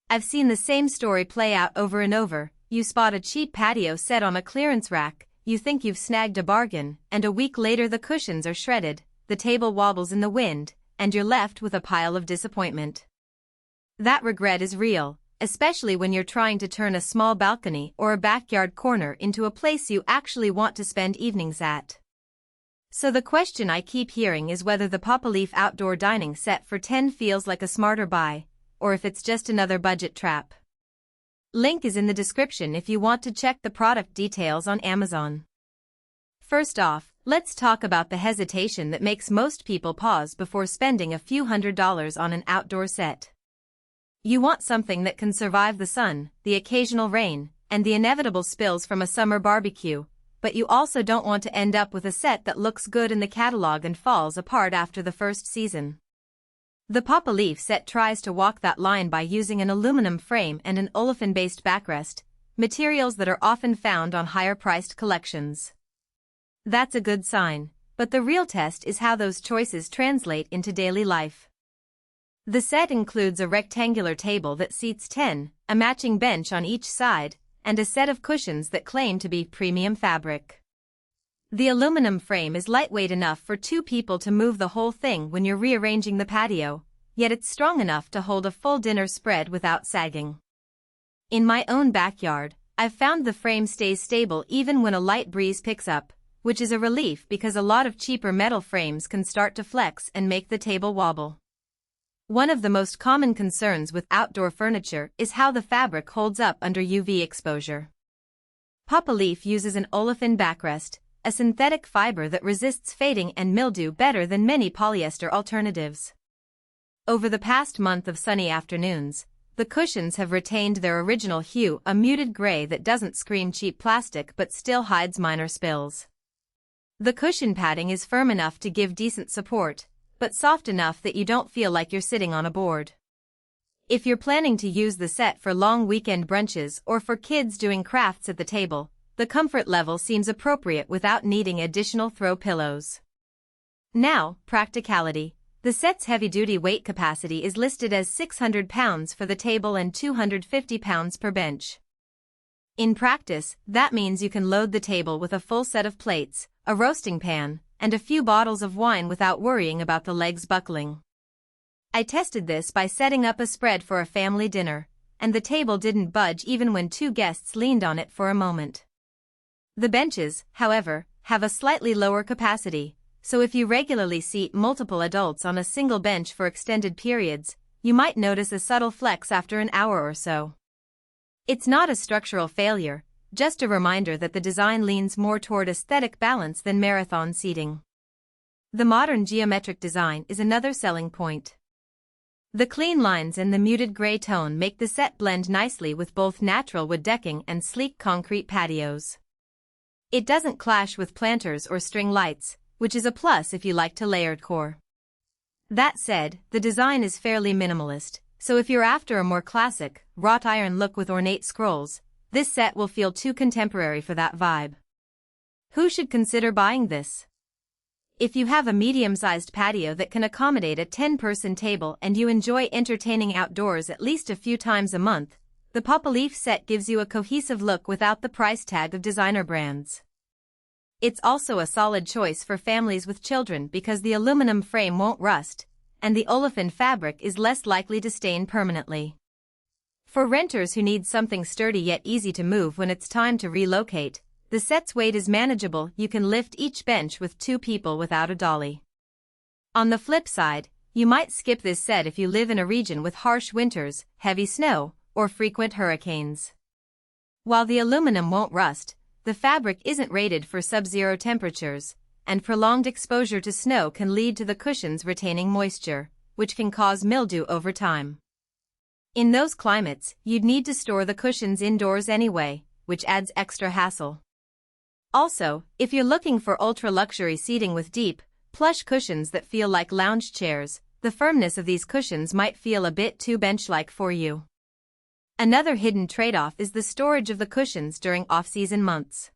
I've seen the same story play out over and over. You spot a cheap patio set on a clearance rack, you think you've snagged a bargain, and a week later the cushions are shredded, the table wobbles in the wind, and you're left with a pile of disappointment. That regret is real, especially when you're trying to turn a small balcony or a backyard corner into a place you actually want to spend evenings at. So the question I keep hearing is whether the Popaleaf outdoor dining set for $10 feels like a smarter buy, or if it's just another budget trap. Link is in the description if you want to check the product details on Amazon. First off, let's talk about the hesitation that makes most people pause before spending a few $100s on an outdoor set. You want something that can survive the sun, the occasional rain, and the inevitable spills from a summer barbecue, but you also don't want to end up with a set that looks good in the catalog and falls apart after the first season. The Popaleaf set tries to walk that line by using an aluminum frame and an olefin-based backrest, materials that are often found on higher-priced collections. That's a good sign, but the real test is how those choices translate into daily life. The set includes a rectangular table that seats 10, a matching bench on each side, and a set of cushions that claim to be premium fabric. The aluminum frame is lightweight enough for 2 people to move the whole thing when you're rearranging the patio, yet it's strong enough to hold a full dinner spread without sagging. In my own backyard, I've found the frame stays stable even when a light breeze picks up, which is a relief because a lot of cheaper metal frames can start to flex and make the table wobble. One of the most common concerns with outdoor furniture is how the fabric holds up under UV exposure. Popaleaf uses an olefin backrest, a synthetic fiber that resists fading and mildew better than many polyester alternatives. Over the past month of sunny afternoons, the cushions have retained their original hue, a muted gray that doesn't scream cheap plastic but still hides minor spills. The cushion padding is firm enough to give decent support, but soft enough that you don't feel like you're sitting on a board. If you're planning to use the set for long weekend brunches or for kids doing crafts at the table, the comfort level seems appropriate without needing additional throw pillows. Now, practicality. The set's heavy-duty weight capacity is listed as 600 pounds for the table and 250 pounds per bench. In practice, that means you can load the table with a full set of plates, a roasting pan, and a few bottles of wine without worrying about the legs buckling. I tested this by setting up a spread for a family dinner, and the table didn't budge even when 2 guests leaned on it for a moment. The benches, however, have a slightly lower capacity, so if you regularly seat multiple adults on a single bench for extended periods, you might notice a subtle flex after an hour or so. It's not a structural failure, just a reminder that the design leans more toward aesthetic balance than marathon seating. The modern geometric design is another selling point. The clean lines and the muted gray tone make the set blend nicely with both natural wood decking and sleek concrete patios. It doesn't clash with planters or string lights, which is a plus if you like to layered core. That said, the design is fairly minimalist, so if you're after a more classic, wrought iron look with ornate scrolls, this set will feel too contemporary for that vibe. Who should consider buying this? If you have a medium-sized patio that can accommodate a 10-person table and you enjoy entertaining outdoors at least a few times a month, the Popaleaf set gives you a cohesive look without the price tag of designer brands. It's also a solid choice for families with children because the aluminum frame won't rust, and the olefin fabric is less likely to stain permanently. For renters who need something sturdy yet easy to move when it's time to relocate, the set's weight is manageable. You can lift each bench with 2 people without a dolly. On the flip side, you might skip this set if you live in a region with harsh winters, heavy snow, or frequent hurricanes. While the aluminum won't rust, the fabric isn't rated for sub-zero temperatures, and prolonged exposure to snow can lead to the cushions retaining moisture, which can cause mildew over time. In those climates, you'd need to store the cushions indoors anyway, which adds extra hassle. Also, if you're looking for ultra-luxury seating with deep, plush cushions that feel like lounge chairs, the firmness of these cushions might feel a bit too bench-like for you. Another hidden trade-off is the storage of the cushions during off-season months.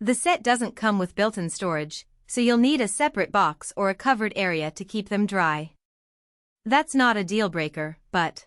The set doesn't come with built-in storage, so you'll need a separate box or a covered area to keep them dry. That's not a deal-breaker, but